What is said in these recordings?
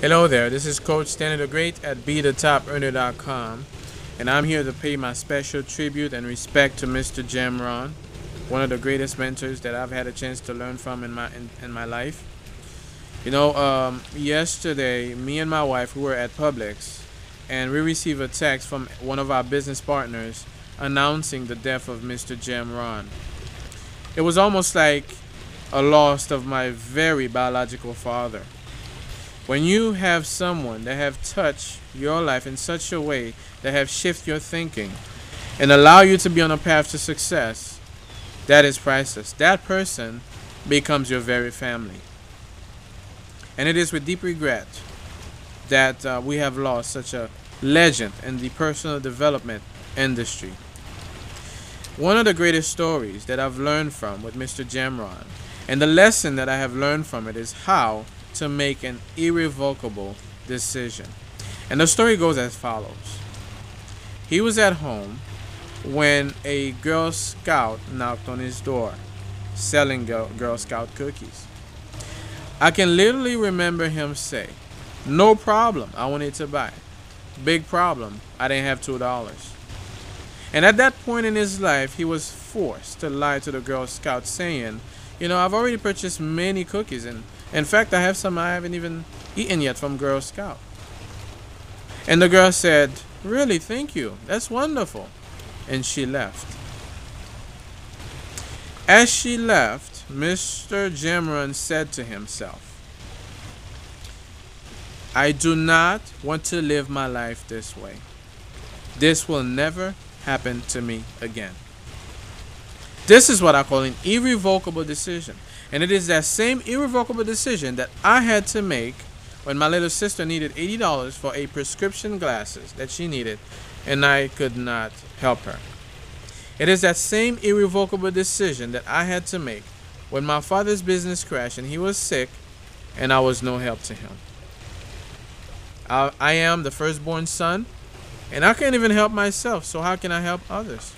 Hello there, this is Coach Stanley TheGreat at BeTheTopEarner.com, and I'm here to pay my special tribute and respect to Mr. Jim Rohn, one of the greatest mentors that I've had a chance to learn from in my life. Yesterday, me and my wife, we were at Publix, and we received a text from one of our business partners announcing the death of Mr. Jim Rohn. It was almost like a loss of my very biological father. When you have someone that have touched your life in such a way that have shifted your thinking and allow you to be on a path to success, that is priceless. That person becomes your very family. And it is with deep regret that we have lost such a legend in the personal development industry. One of the greatest stories that I've learned from with Mr. Jim Rohn, and the lesson that I have learned from it, is how to make an irrevocable decision. And the story goes as follows. He was at home when a Girl Scout knocked on his door selling Girl Scout cookies. I can literally remember him say, "No problem, I wanted to buy. Big problem, I didn't have $2. And at that point in his life, he was forced to lie to the Girl Scout saying, I've already purchased many cookies, and in fact, I have some I haven't even eaten yet from Girl Scout." And the girl said, "Really, thank you. That's wonderful." And she left. As she left, Mr. Jim Rohn said to himself, "I do not want to live my life this way. This will never happen to me again." This is what I call an irrevocable decision. And it is that same irrevocable decision that I had to make when my little sister needed $80 for a prescription glasses that she needed, and I could not help her. It is that same irrevocable decision that I had to make when my father's business crashed and he was sick and I was no help to him. I am the firstborn son, and I can't even help myself, so how can I help others?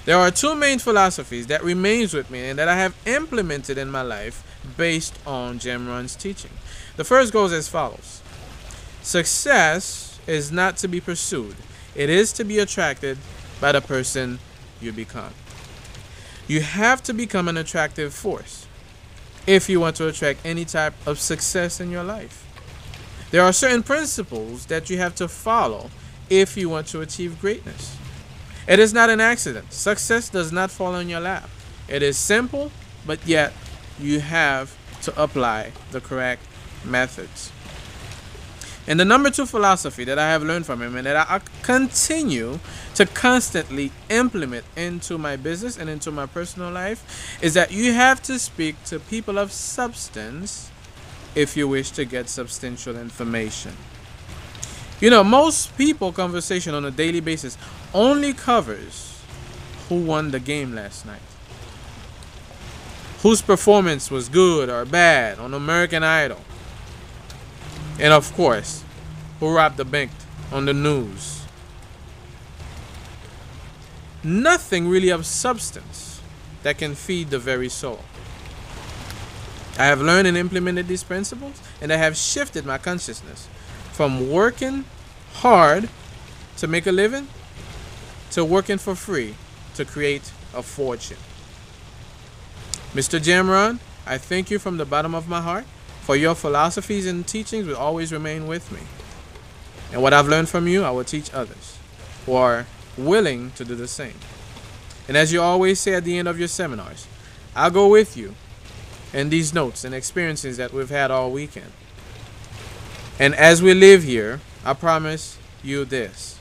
There are two main philosophies that remains with me and that I have implemented in my life based on Jim Rohn's teaching. The first goes as follows. Success is not to be pursued. It is to be attracted by the person you become. You have to become an attractive force if you want to attract any type of success in your life. There are certain principles that you have to follow if you want to achieve greatness. It is not an accident. Success does not fall on your lap. It is simple, but yet you have to apply the correct methods. And the number two philosophy that I have learned from him and that I continue to constantly implement into my business and into my personal life is that you have to speak to people of substance if you wish to get substantial information. Most people conversation on a daily basis only covers who won the game last night, whose performance was good or bad on American Idol, and of course, who robbed the bank on the news. Nothing really of substance that can feed the very soul. I have learned and implemented these principles, and I have shifted my consciousness from working hard to make a living to working for free to create a fortune. Mr. Jim Rohn, I thank you from the bottom of my heart for your philosophies and teachings will always remain with me. And what I've learned from you, I will teach others who are willing to do the same. And as you always say at the end of your seminars, I'll go with you in these notes and experiences that we've had all weekend. And as we live here, I promise you this.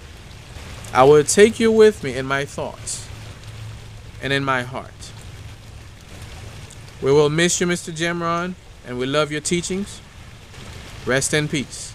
I will take you with me in my thoughts and in my heart. We will miss you, Mr. Jim Rohn, and we love your teachings. Rest in peace.